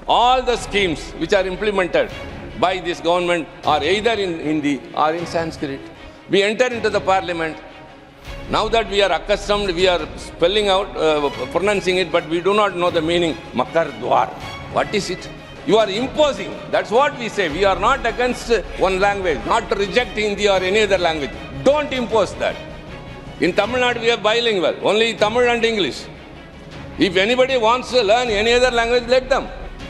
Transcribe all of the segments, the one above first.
all the schemes which are implemented by this government are either in Hindi or in Sanskrit. We enter into the parliament. Now that we are accustomed, we are spelling out, pronouncing it, but we do not know the meaning. Makar Dwar. What is it? You are imposing. That's what we say. We are not against one language, not to reject Hindi or any other language. Don't impose that. In Tamil Nadu, we are bilingual, only Tamil and English. If anybody wants to learn any other language, let them.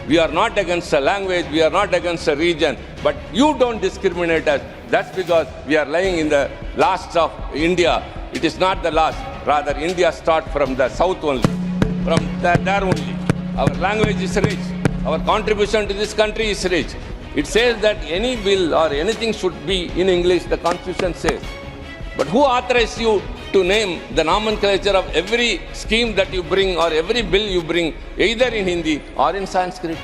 We are not against a language, we are not against a region, but you don't discriminate us. That's because we are lying in the last of India. It is not the last. Rather, India starts from the south only, from there only. Our language is rich. Our contribution to this country is rich. It says that any bill or anything should be in English, the Constitution says. But who authorized you to name the nomenclature of every scheme that you bring or every bill you bring, either in Hindi or in Sanskrit?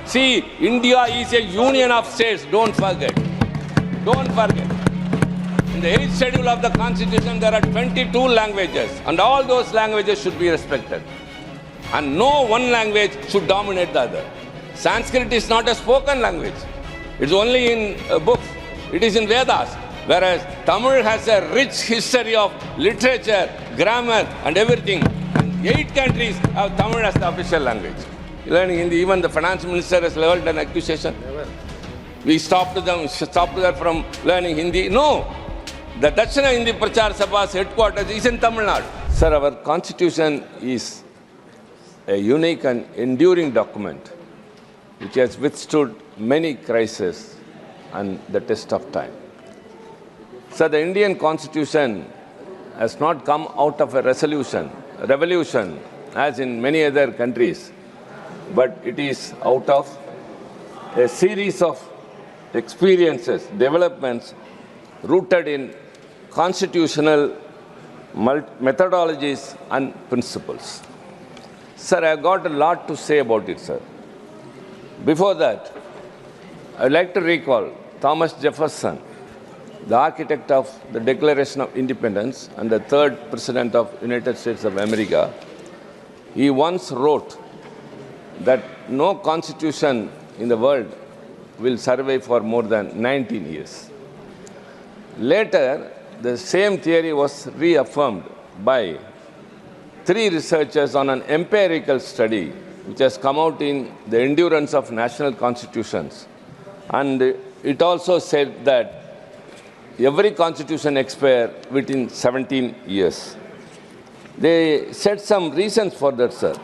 See, India is a union of states, don't forget. Don't forget. In the 8th schedule of the Constitution, there are 22 languages, and all those languages should be respected. And no one language should dominate the other. Sanskrit is not a spoken language. It's only in books. It is in Vedas. Whereas Tamil has a rich history of literature, grammar, and everything. And 8 countries have Tamil as the official language. Learning Hindi, even the finance minister has leveled an accusation. We stopped her from learning Hindi. No. The Dakshina Hindi Prachar Sabha's headquarters is in Tamil Nadu. Sir, our constitution is a unique and enduring document which has withstood many crises and the test of time. So the Indian Constitution has not come out of a revolution, as in many other countries, but it is out of a series of experiences, developments rooted in constitutional methodologies and principles. Sir, I have got a lot to say about it, sir. Before that, I would like to recall Thomas Jefferson, the architect of the Declaration of Independence and the 3rd President of the United States of America. He once wrote that no constitution in the world will survive for more than 19 years. Later, the same theory was reaffirmed by 3 researchers on an empirical study which has come out in the Endurance of National Constitutions. And it also said that every constitution expires within 17 years. They said some reasons for that, sir.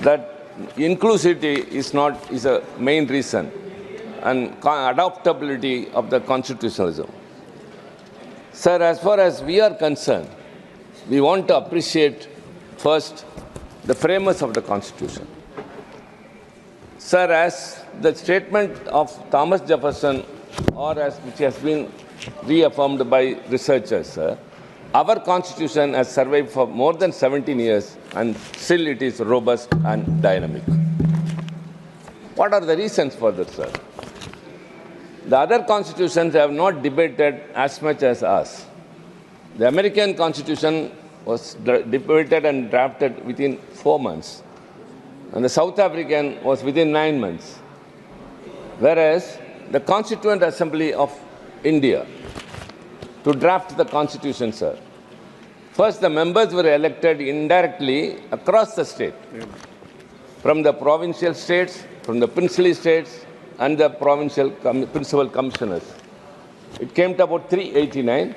That inclusivity is a main reason, and adaptability of the constitutionalism. Sir, as far as we are concerned, we want to appreciate first the framers of the Constitution. Sir, as the statement of Thomas Jefferson, or as which has been reaffirmed by researchers, sir, our Constitution has survived for more than 17 years and still it is robust and dynamic. What are the reasons for that, sir? The other constitutions have not debated as much as us. The American Constitution was debated and drafted within 4 months, and the South African was within 9 months. Whereas the Constituent Assembly of India, to draft the Constitution, sir, first the members were elected indirectly across the state, from the provincial states, from the princely states, and the provincial principal commissioners. It came to about 389,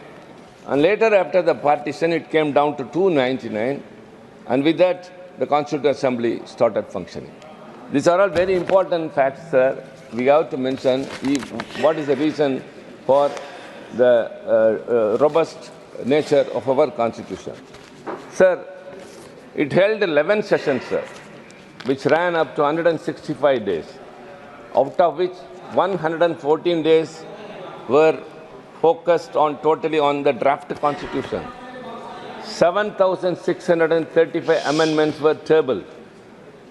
and later after the partition it came down to 299, and with that the Constituent Assembly started functioning. These are all very important facts, sir. We have to mention what is the reason for the robust nature of our Constitution. Sir, it held 11 sessions, sir, which ran up to 165 days, out of which 114 days were focused totally on the draft Constitution. 7,635 amendments were tabled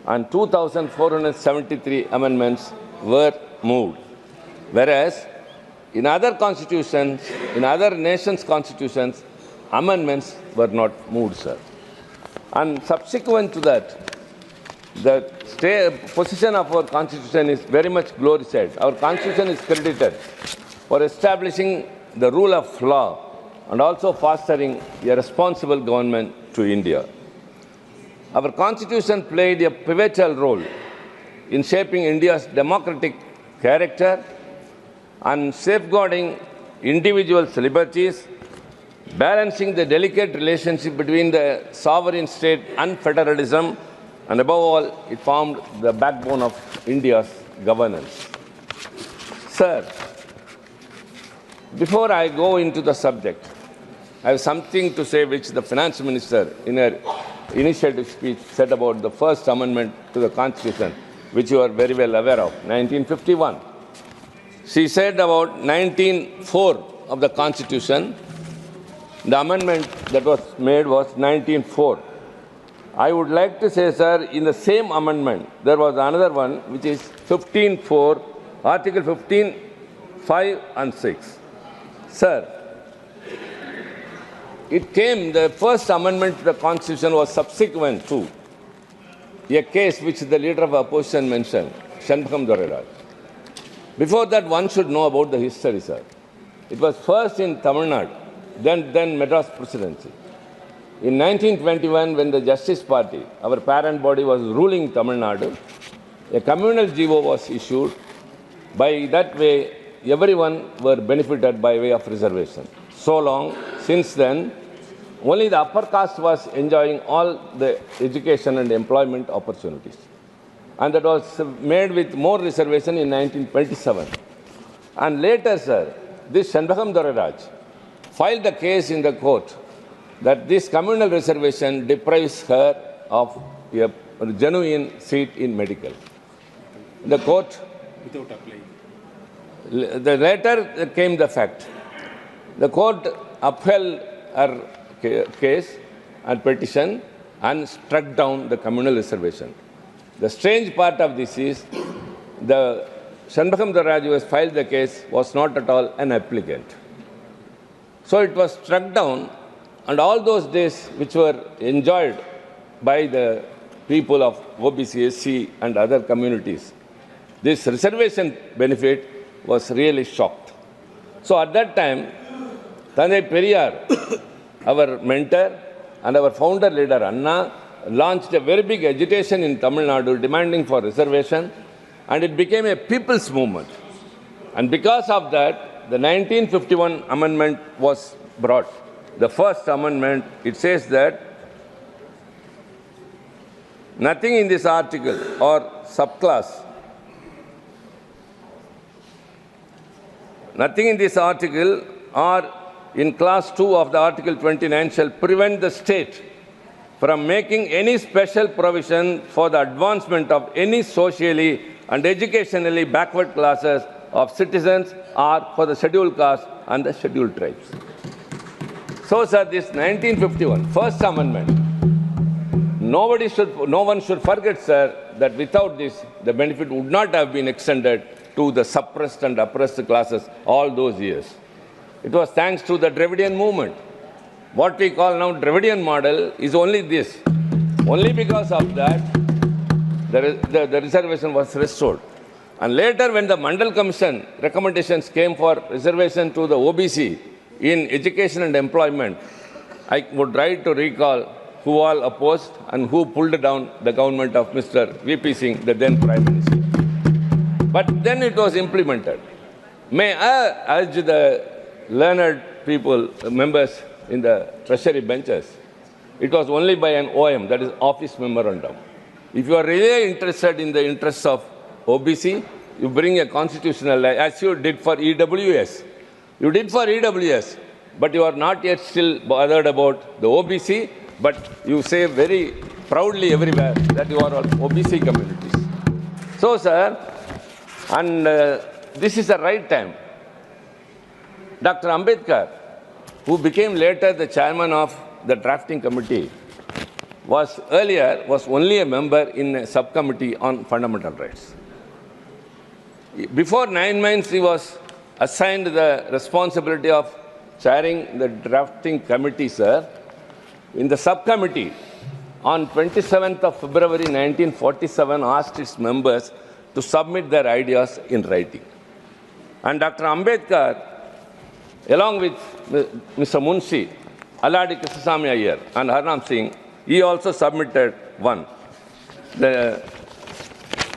and 2,473 amendments were moved. Whereas in other constitutions, in other nations' constitutions, amendments were not moved, sir. And subsequent to that, position of our constitution is very much glorified. Our constitution is credited for establishing the rule of law and also fostering a responsible government to India. Our constitution played a pivotal role in shaping India's democratic character and safeguarding individuals' liberties, balancing the delicate relationship between the sovereign state and federalism, and above all, it formed the backbone of India's governance. Sir, before I go into the subject, I have something to say which the finance minister in her initiative speech said about the first amendment to the Constitution, which you are very well aware of, 1951. She said about 1904 of the Constitution, the amendment that was made was 1904. I would like to say, sir, in the same amendment, there was another one, which is 15.4, Article 15, 5 and 6. Sir, the first amendment to the Constitution was subsequent to a case which the leader of opposition mentioned, Shanmugam Doreraj. Before that, one should know about the history, sir. It was first in Tamil Nadu, then Madras Presidency. In 1921, when the Justice Party, our parent body, was ruling Tamil Nadu, a communal GO was issued. By that way, everyone were benefited by way of reservation. So long, since then, only the upper caste was enjoying all the education and employment opportunities. And that was made with more reservation in 1927. And later, sir, this Shanmugam Doreraj filed a case in the court that this communal reservation deprives her of a genuine seat in medical. The court, without applying. Later came the fact. The court upheld her case and petition and struck down the communal reservation. The strange part of this is the Shanmugam Doreraj who has filed the case was not at all an applicant. So it was struck down, and all those days which were enjoyed by the people of OBC, SC and other communities, this reservation benefit was really shocked. So at that time, Thanai Periyar, our mentor and our founder leader Anna, launched a very big agitation in Tamil Nadu demanding for reservation, and it became a people's movement. And because of that, the 1951 amendment was brought. The first amendment, it says that nothing in this article or subclass, nothing in this article or in class 2 of the Article 29 shall prevent the state from making any special provision for the advancement of any socially and educationally backward classes of citizens or for the scheduled caste and the scheduled tribes. So, sir, this 1951, First Amendment, no one should forget, sir, that without this, the benefit would not have been extended to the suppressed and oppressed classes all those years. It was thanks to the Dravidian movement. What we call now Dravidian model is only this. Only because of that, the reservation was restored. And later, when the Mandal Commission recommendations came for reservation to the OBC in education and employment, I would like to recall who all opposed and who pulled down the government of Mr. VP Singh, the then Prime Minister. But then it was implemented. May I urge the learned people, members in the treasury benches, it was only by an OM, that is Office Memorandum. If you are really interested in the interests of OBC, you bring a constitutional, as you did for EWS. You did for EWS, but you are not yet still bothered about the OBC, but you say very proudly everywhere that you are all OBC communities. So, sir, and this is the right time. Dr. Ambedkar, who became later the chairman of the drafting committee, was only a member in a subcommittee on fundamental rights. Before 9 months, he was assigned the responsibility of chairing the drafting committee, sir. In the subcommittee, on 27th of February 1947, asked its members to submit their ideas in writing. And Dr. Ambedkar, along with Mr. Munshi, Alladi Krishnasamy Iyer, and Harnam Singh, he also submitted one.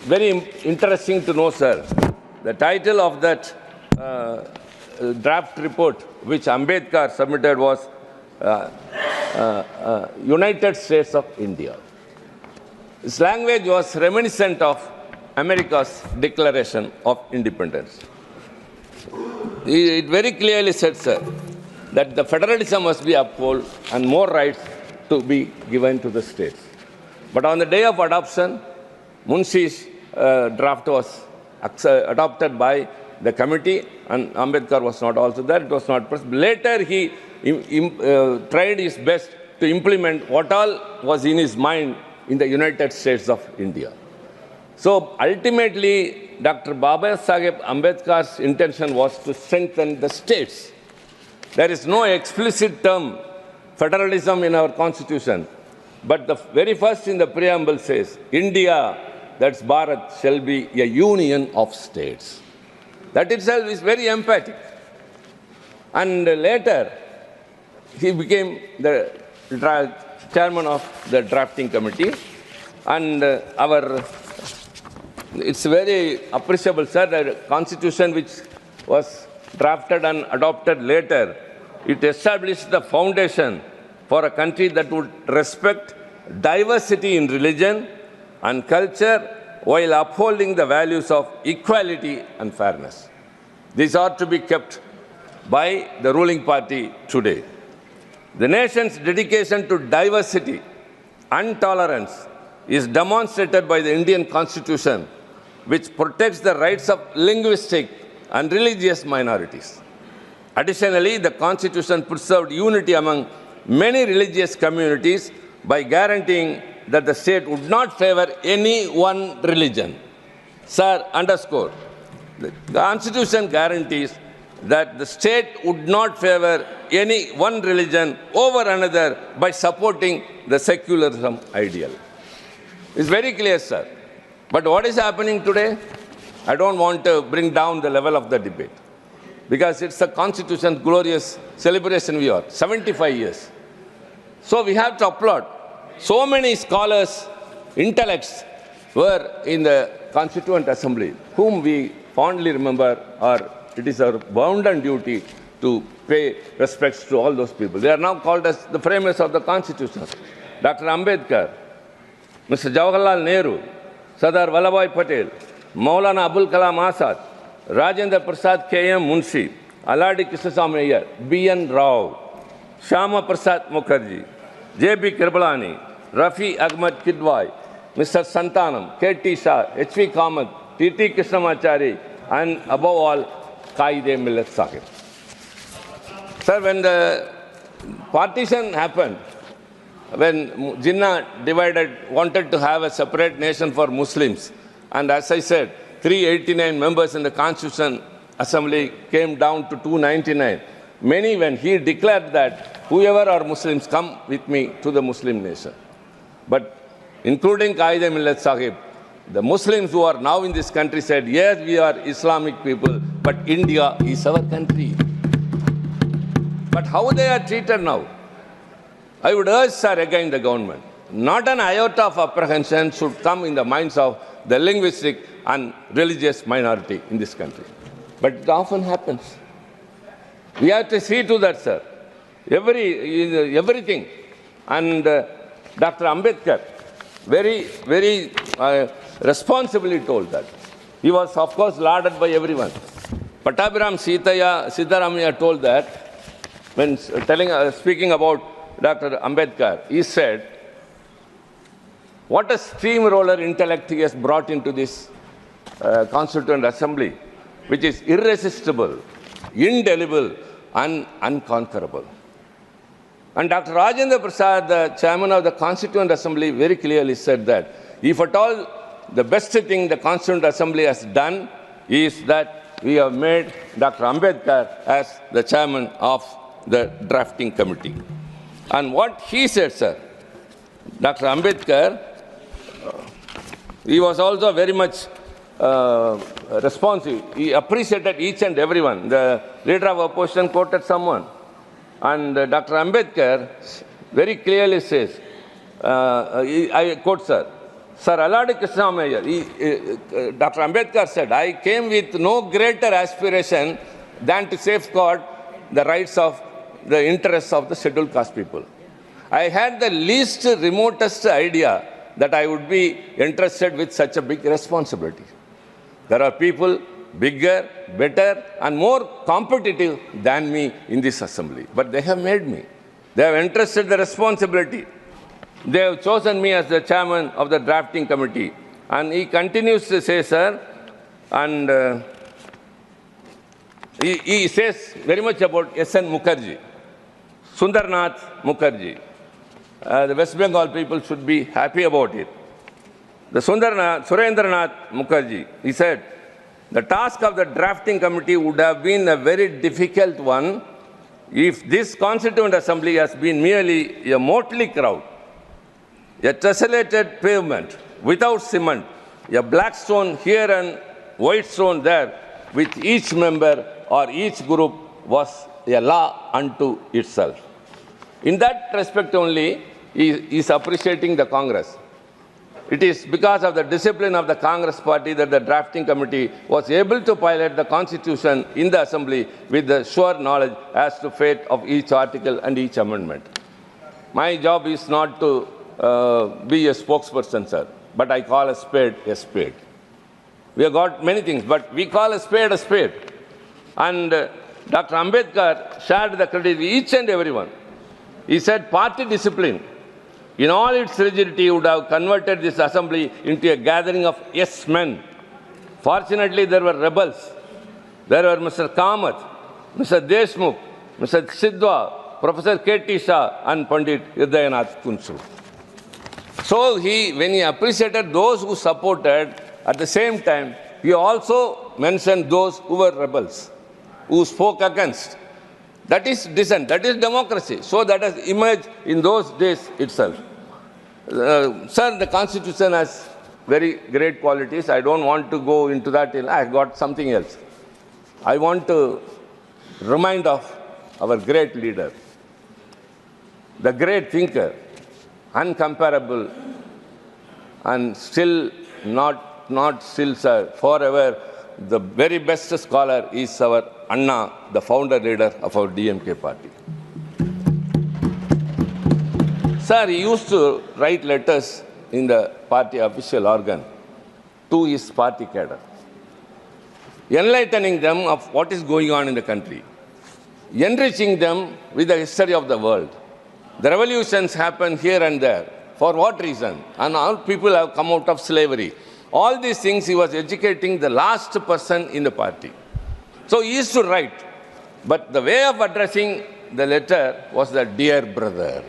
Very interesting to know, sir, the title of that draft report which Ambedkar submitted was United States of India. His language was reminiscent of America's Declaration of Independence. It very clearly said, sir, that the federalism must be upheld and more rights to be given to the states. But on the day of adoption, Munshi's draft was adopted by the committee, and Ambedkar was not also there. It was not present. Later, he tried his best to implement what all was in his mind in the United States of India. So ultimately, Dr. Baba Saheb Ambedkar's intention was to strengthen the states. There is no explicit term federalism in our constitution, but the very first in the preamble says, India, that's Bharat, shall be a union of states. That itself is very emphatic. And later, he became the chairman of the drafting committee. And it's very appreciable, sir, the constitution which was drafted and adopted later, it established the foundation for a country that would respect diversity in religion and culture while upholding the values of equality and fairness. These are to be kept by the ruling party today. The nation's dedication to diversity and tolerance is demonstrated by the Indian Constitution, which protects the rights of linguistic and religious minorities. Additionally, the Constitution preserved unity among many religious communities by guaranteeing that the state would not favor any one religion. Sir, underscore, the Constitution guarantees that the state would not favor any one religion over another by supporting the secularism ideal. It's very clear, sir. But what is happening today? I don't want to bring down the level of the debate, because it's a Constitution's glorious celebration we are, 75 years. So we have to applaud. So many scholars, intellects were in the Constituent Assembly, whom we fondly remember, or it is our bounden duty to pay respects to all those people. They are now called as the framers of the Constitution. Dr. Ambedkar, Mr. Jawaharlal Nehru, Sardar Vallabhbhai Patel, Maulana Abul Kalam Azad, Rajendra Prasad K.M. Munshi, Alladi Krishnasamy Iyer, B.N. Rao, Shyama Prasad Mukherjee, J.B. Kirbalani, Rafi Ahmad Kidwai, Mr. Santanam, K.T. Shah, H.V. Kamath, T.T. Krishnamachari, and above all, Qaide Millat Sahib. Sir, when the partition happened, when Jinnah wanted to have a separate nation for Muslims, and as I said, 389 members in the Constitution Assembly came down to 299. Many, when he declared that whoever are Muslims, come with me to the Muslim nation. But including Qaide Millat Sahib, the Muslims who are now in this country said, yes, we are Islamic people, but India is our country. But how they are treated now? I would urge, sir, again the government, not an iota of apprehension should come in the minds of the linguistic and religious minority in this country. But it often happens. We have to see to that, sir. Everything. And Dr. Ambedkar very responsibly told that. He was, of course, lauded by everyone. Pattabhiram Siddharamaiah told that, when speaking about Dr. Ambedkar, he said, what a steamroller intellect he has brought into this Constituent Assembly, which is irresistible, indelible, and unconquerable. And Dr. Rajendra Prasad, the chairman of the Constituent Assembly, very clearly said that if at all the best thing the Constituent Assembly has done is that we have made Dr. Ambedkar as the chairman of the drafting committee. And what he said, sir, Dr. Ambedkar, he was also very much responsive. He appreciated each and everyone. The leader of opposition quoted someone. And Dr. Ambedkar very clearly says, I quote, sir, Sir Aladi Krishnamaya, Dr. Ambedkar said, I came with no greater aspiration than to safeguard the rights of the interests of the scheduled caste people. I had the least remotest idea that I would be entrusted with such a big responsibility. There are people bigger, better, and more competitive than me in this assembly. But they have made me. They have entrusted the responsibility. They have chosen me as the chairman of the drafting committee. And he continues to say, sir, and he says very much about S.N. Mukherjee, Sundarnath Mukherjee. The West Bengal people should be happy about it. The Surendranath Mukherjee, he said, the task of the drafting committee would have been a very difficult one if this Constituent Assembly has been merely a motley crowd, a tessellated pavement without cement, a black stone here and white stone there, with each member or each group was a law unto itself. In that respect only, he is appreciating the Congress. It is because of the discipline of the Congress party that the drafting committee was able to pilot the Constitution in the Assembly with the sure knowledge as to fate of each article and each amendment. My job is not to be a spokesperson, sir, but I call a spade a spade. We have got many things, but we call a spade a spade. And Dr. Ambedkar shared the credit with each and everyone. He said party discipline, in all its rigidity, would have converted this assembly into a gathering of yes men. Fortunately, there were rebels. There were Mr. Kamath, Mr. Deshmukh, Mr. Sidwa, Professor K.T. Shah, and Pandit Hridayanath Kunsu. So when he appreciated those who supported, at the same time, he also mentioned those who were rebels, who spoke against. That is dissent, that is democracy. So that has emerged in those days itself. Sir, the Constitution has very great qualities. I don't want to go into that. I got something else. I want to remind of our great leader, the great thinker, uncomparable, and still not still, sir, forever, the very best scholar is our Anna, the founder leader of our DMK party. Sir, he used to write letters in the party official organ to his party cadre, enlightening them of what is going on in the country, enriching them with the history of the world. The revolutions happen here and there. For what reason? And all people have come out of slavery. All these things he was educating the last person in the party. So he used to write. But the way of addressing the letter was the dear brother.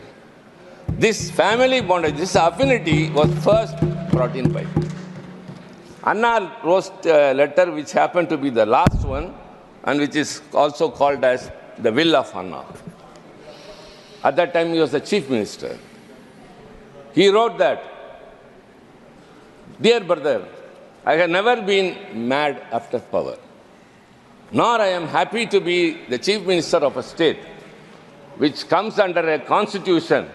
This family bondage, this affinity was first brought in by. Anna wrote a letter which happened to be the last one and which is also called as the Will of Anna. At that time he was the chief minister. He wrote that, dear brother, I have never been mad after power, nor I am happy to be the chief minister of a state which comes under a constitution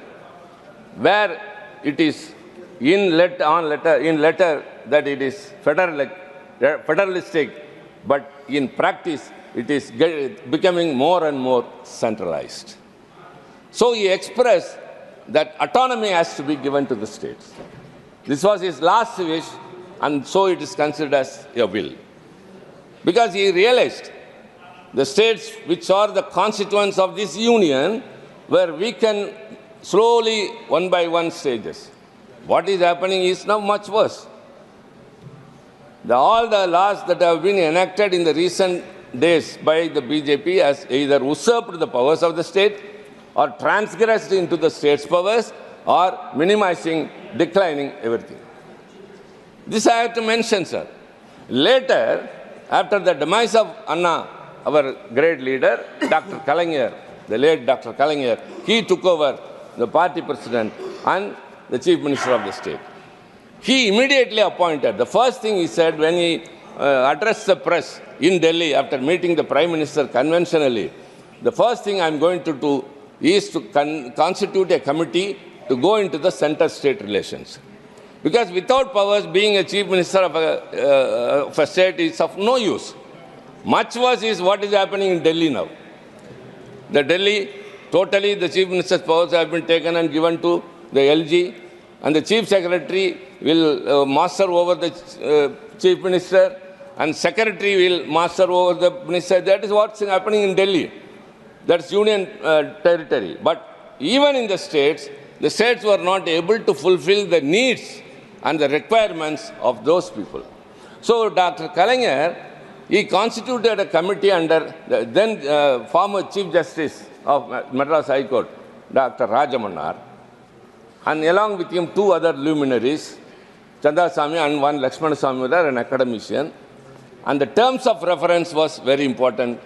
where it is in letter that it is federalistic, but in practice it is becoming more and more centralized. So he expressed that autonomy has to be given to the states. This was his last wish, and so it is considered as a will. Because he realized the states which are the constituents of this union were weakened slowly, one by one stages. What is happening is now much worse. All the laws that have been enacted in the recent days by the BJP has either usurped the powers of the state or transgressed into the state's powers or minimizing, declining everything. This I have to mention, sir. Later, after the demise of Anna, our great leader, Dr. Kalaignar, the late Dr. Kalaignar, he took over the party president and the chief minister of the state. He immediately appointed. The first thing he said when he addressed the press in Delhi after meeting the Prime Minister conventionally, the first thing I'm going to do is to constitute a committee to go into the center-state relations. Because without powers, being a chief minister of a state is of no use. Much worse is what is happening in Delhi now. The Delhi, totally the chief minister's powers have been taken and given to the LG, and the chief secretary will master over the chief minister, and secretary will master over the minister. That is what's happening in Delhi. That's union territory. But even in the states were not able to fulfill the needs and the requirements of those people. So Dr. Kalaignar, he constituted a committee under the then former Chief Justice of Madras High Court, Dr. Rajamannar, and along with him two other luminaries, Chandasamy and one Lakshmanasamy, an academician. And the terms of reference was very important,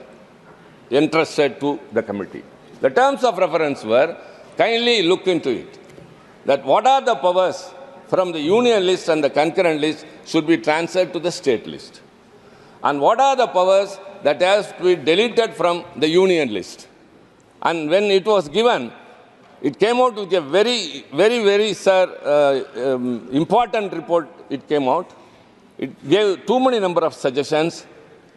entrusted to the committee. The terms of reference were, kindly look into it, that what are the powers from the union list and the concurrent list should be transferred to the state list. And what are the powers that have to be deleted from the union list. And when it was given, it came out with a very, important report. It came out. It gave too many number of suggestions,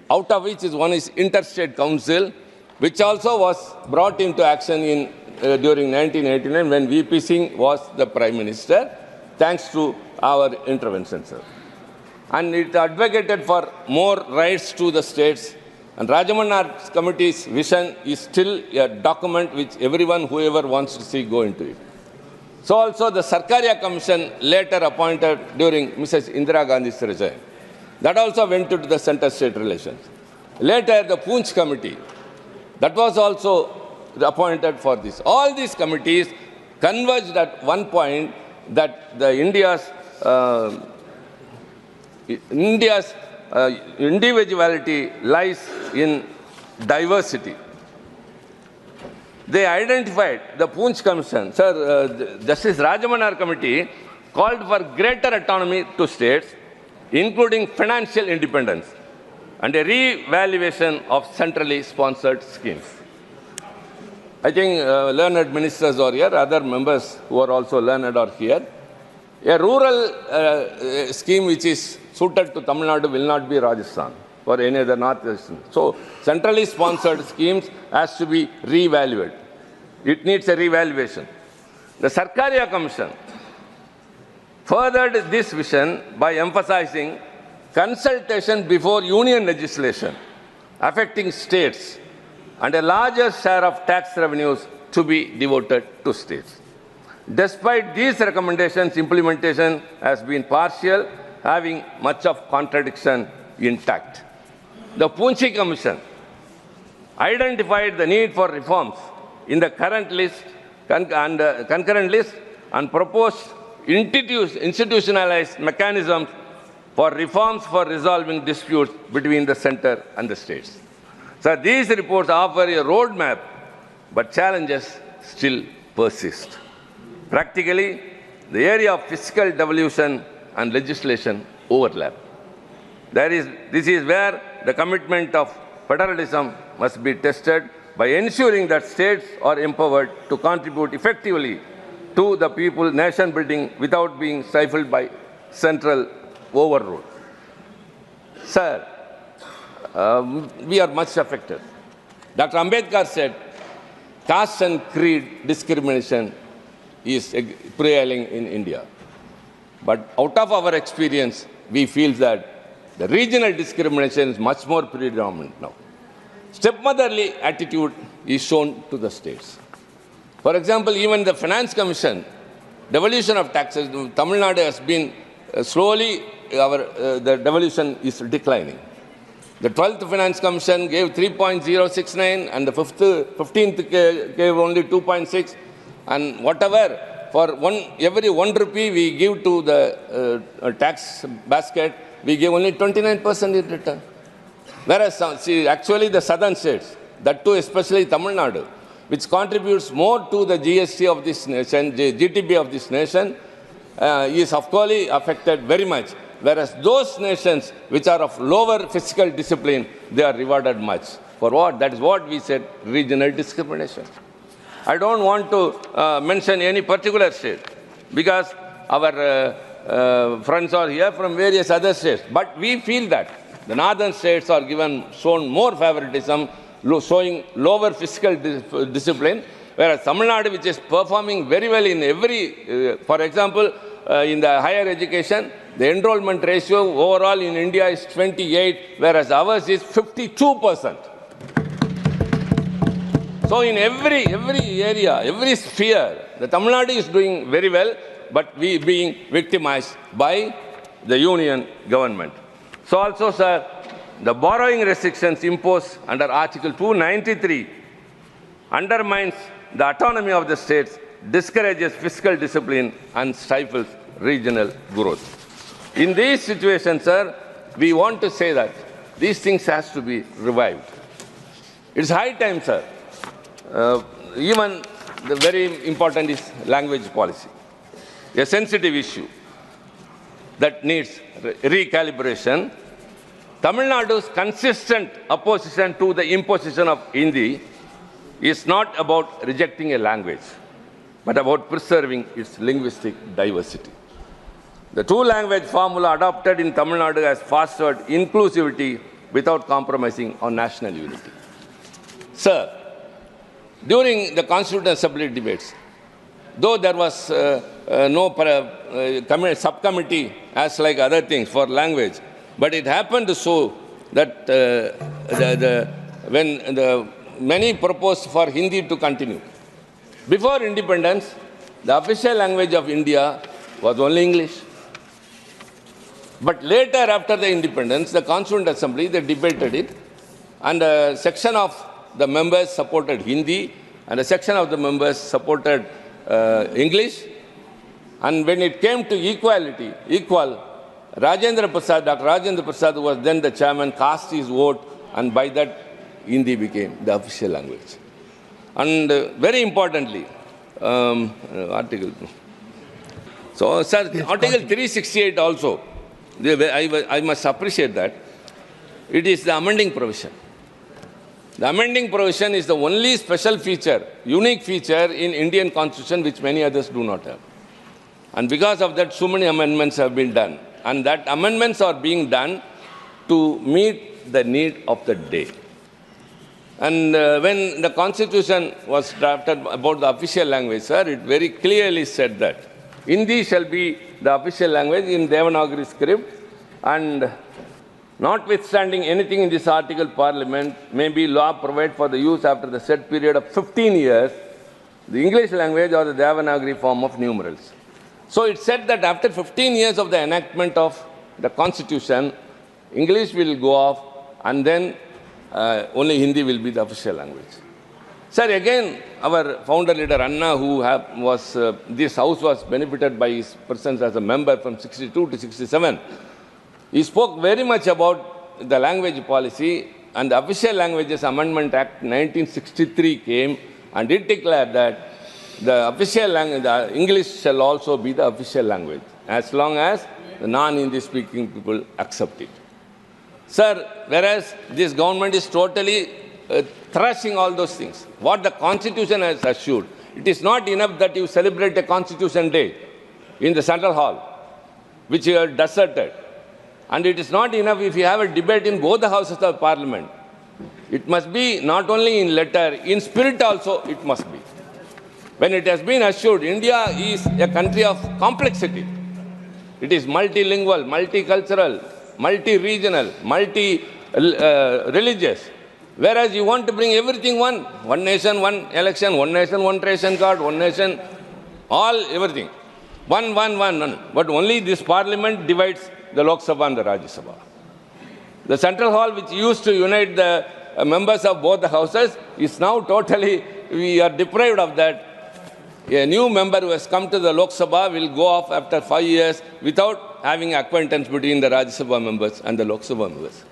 out of which one is Interstate Council, which also was brought into action during 1989 when VP Singh was the Prime Minister, thanks to our intervention, sir. And it advocated for more rights to the states. And Rajamannar's committee's vision is still a document which everyone, whoever wants to see, go into it. So also the Sarkaria Commission, later appointed during Mrs. Indira Gandhi's regime, that also went into the center-state relations. Later, the Poonch Committee, that was also appointed for this. All these committees converged at one point that India's individuality lies in diversity. They identified, the Poonch Commission, sir, Justice Rajamannar Committee called for greater autonomy to states, including financial independence and a re-evaluation of centrally sponsored schemes. I think learned ministers are here, other members who are also learned are here. A rural scheme which is suited to Tamil Nadu will not be Rajasthan or any other northeastern. So centrally sponsored schemes has to be re-evaluated. It needs a re-evaluation. The Sarkaria Commission furthered this vision by emphasizing consultation before union legislation affecting states and a larger share of tax revenues to be devoted to states. Despite these recommendations, implementation has been partial, having much of contradiction intact. The Poonch Commission identified the need for reforms in the current list and concurrent list and proposed institutionalized mechanisms for reforms for resolving disputes between the center and the states. So these reports offer a roadmap, but challenges still persist. Practically, the area of fiscal devolution and legislation overlap. This is where the commitment of federalism must be tested by ensuring that states are empowered to contribute effectively to the people nation building without being stifled by central overrule. Sir, we are much affected. Dr. Ambedkar said, caste and creed discrimination is prevailing in India. But out of our experience, we feel that the regional discrimination is much more predominant now. Stepmotherly attitude is shown to the states. For example, even the Finance Commission, devolution of taxes, Tamil Nadu has been slowly, the devolution is declining. The 12th Finance Commission gave 3.069 and the 15th gave only 2.6, and whatever, for every 1 rupee we give to the tax basket, we give only 29% in return. Whereas, actually the southern states, that too especially Tamil Nadu, which contributes more to the GST of this nation, GDP of this nation, is of course affected very much, whereas those nations which are of lower fiscal discipline, they are rewarded much. For what? That is what we said, regional discrimination. I don't want to mention any particular state because our friends are here from various other states. But we feel that the northern states are shown more favoritism, showing lower fiscal discipline, whereas Tamil Nadu, which is performing very well in every, for example, in the higher education, the enrollment ratio overall in India is 28, whereas ours is 52%. So in every area, every sphere, the Tamil Nadu is doing very well, but we being victimized by the union government. So also, sir, the borrowing restrictions imposed under Article 293 undermines the autonomy of the states, discourages fiscal discipline, and stifles regional growth. In these situations, sir, we want to say that these things has to be revived. It's high time, sir. Even the very important is language policy, a sensitive issue that needs recalibration. Tamil Nadu's consistent opposition to the imposition of Hindi is not about rejecting a language, but about preserving its linguistic diversity. The two-language formula adopted in Tamil Nadu has fostered inclusivity without compromising on national unity. Sir, during the Constituent Assembly debates, though there was no subcommittee as like other things for language, but it happened so that when many proposed for Hindi to continue. Before independence, the official language of India was only English. But later, after the independence, the Constituent Assembly, they debated it, and a section of the members supported Hindi, and a section of the members supported English. And when it came to equality, Dr. Rajendra Prasad, who was then the chairman, cast his vote, and by that, Hindi became the official language. And very importantly, Article. So, sir, yes, Article 368 also, I must appreciate that. It is the amending provision. The amending provision is the only special feature, unique feature in Indian Constitution which many others do not have. And because of that, so many amendments have been done. And that amendments are being done to meet the need of the day. And when the Constitution was drafted about the official language, sir, it very clearly said that Hindi shall be the official language in Devanagari script, and notwithstanding anything in this article, Parliament may be law provide for the use after the set period of 15 years, the English language or the Devanagari form of numerals. So it said that after 15 years of the enactment of the Constitution, English will go off, and then only Hindi will be the official language. Sir, again, our founder leader Anna, who this house was benefited by his presence as a member from 62 to 67, he spoke very much about the language policy, and the Official Languages Amendment Act 1963 came, and it declared that the official language, the English shall also be the official language, as long as the non-Hindi speaking people accept it. Sir, whereas this government is totally thrashing all those things, what the Constitution has assured, it is not enough that you celebrate a Constitution Day in the Central Hall, which you have deserted. And it is not enough if you have a debate in both the houses of Parliament. It must be not only in letter, in spirit also it must be. When it has been assured, India is a country of complexity. It is multilingual, multicultural, multi-regional, multi-religious. Whereas you want to bring everything one nation, one election, one nation, one ration card, one nation, all, everything. One. But only this Parliament divides the Lok Sabha and the Rajya Sabha. The Central Hall, which used to unite the members of both the houses, is now totally, we are deprived of that. A new member who has come to the Lok Sabha will go off after 5 years without having acquaintance between the Rajya Sabha members and the Lok Sabha members.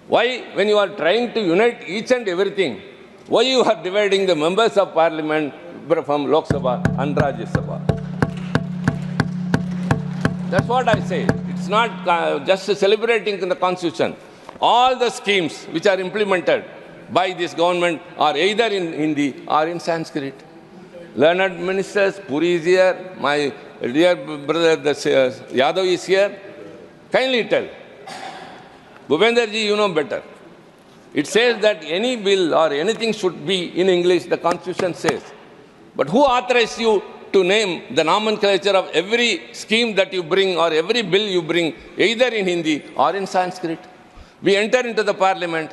Why, when you are trying to unite each and everything, why you are dividing the members of Parliament from Lok Sabha and Rajya Sabha? That's what I say. It's not just celebrating the Constitution. All the schemes which are implemented by this government are either in Hindi or in Sanskrit. Learned ministers, Puri is here, my dear brother Yadav is here. Kindly tell. Bhupender ji, you know better. It says that any bill or anything should be in English, the Constitution says. But who authorized you to name the nomenclature of every scheme that you bring or every bill you bring, either in Hindi or in Sanskrit? We enter into the parliament.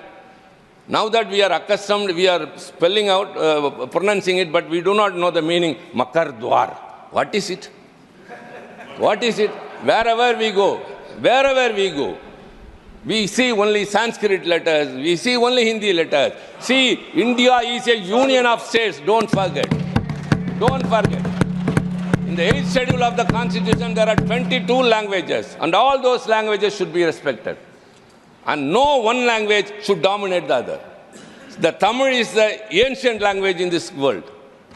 Now that we are accustomed, we are spelling out, pronouncing it, but we do not know the meaning. Makar Dwar. What is it? What is it? Wherever we go, we see only Sanskrit letters, we see only Hindi letters. See, India is a union of states, don't forget. Don't forget. In the 8th schedule of the Constitution, there are 22 languages, and all those languages should be respected. And no one language should dominate the other. The Tamil is the ancient language in this world.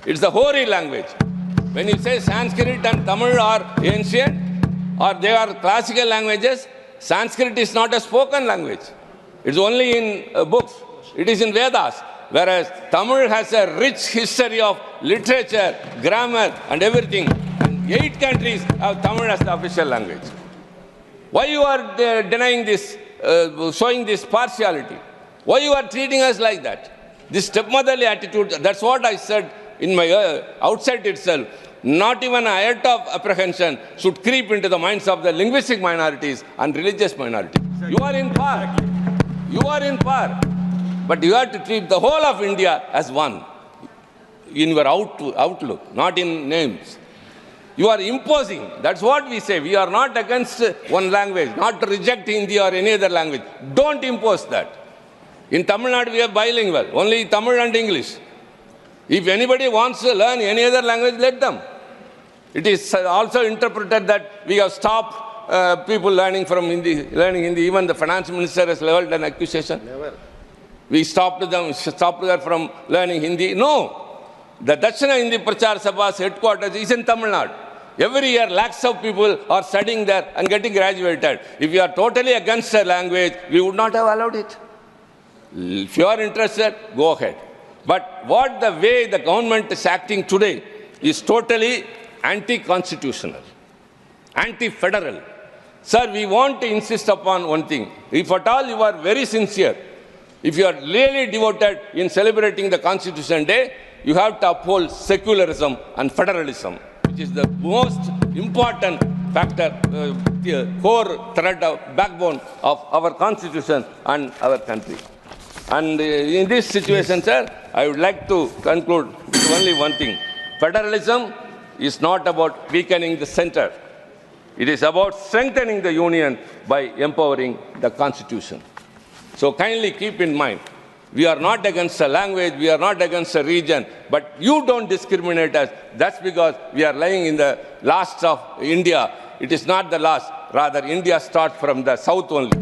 It's the hoary language. When you say Sanskrit and Tamil are ancient, or they are classical languages, Sanskrit is not a spoken language. It's only in books. It is in Vedas. Whereas Tamil has a rich history of literature, grammar, and everything. And 8 countries have Tamil as the official language. Why you are denying this, showing this partiality? Why you are treating us like that? This stepmotherly attitude, that's what I said in my outset itself. Not even a iota of apprehension should creep into the minds of the linguistic minorities and religious minorities. You are in power. You are in power. But you have to treat the whole of India as one in your outlook, not in names. You are imposing. That's what we say. We are not against one language, not to reject Hindi or any other language. Don't impose that. In Tamil Nadu, we are bilingual, only Tamil and English. If anybody wants to learn any other language, let them. It is also interpreted that we have stopped people learning Hindi. Even the finance minister has leveled an accusation. Never. We stopped her from learning Hindi. No. The Dakshina Hindi Prachar Sabha's headquarters is in Tamil Nadu. Every year, lakhs of people are studying there and getting graduated. If you are totally against a language, we would not have allowed it. If you are interested, go ahead. But what the way the government is acting today is totally anti-constitutional, anti-federal. Sir, we want to insist upon one thing. If at all you are very sincere, if you are really devoted in celebrating the Constitution Day, you have to uphold secularism and federalism, which is the most important factor, core thread of backbone of our Constitution and our country. And in this situation, sir, I would like to conclude with only one thing. Federalism is not about weakening the center. It is about strengthening the union by empowering the Constitution. So kindly keep in mind, we are not against a language, we are not against a region, but you don't discriminate us. That's because we are lying in the last of India. It is not the last. Rather, India starts from the south only,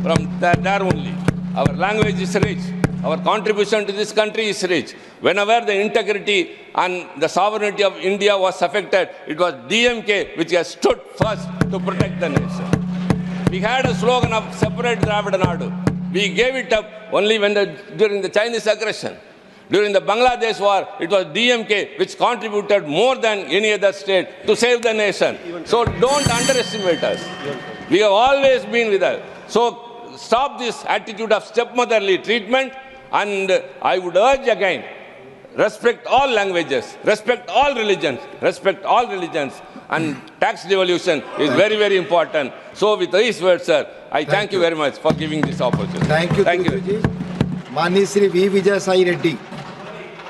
from there only. Our language is rich. Our contribution to this country is rich. Whenever the integrity and the sovereignty of India was affected, it was DMK which has stood first to protect the nation. We had a slogan of separate Dravida Nadu. We gave it up only during the Chinese aggression. During the Bangladesh war, it was DMK which contributed more than any other state to save the nation. So don't underestimate us. We have always been with us. So stop this attitude of stepmotherly treatment, and I would urge again, respect all languages, respect all religions, and tax devolution is very, very important. So with these words, sir, I thank you very much for giving this opportunity. Thank you. Mani Sri V. Vijay Sai Reddy.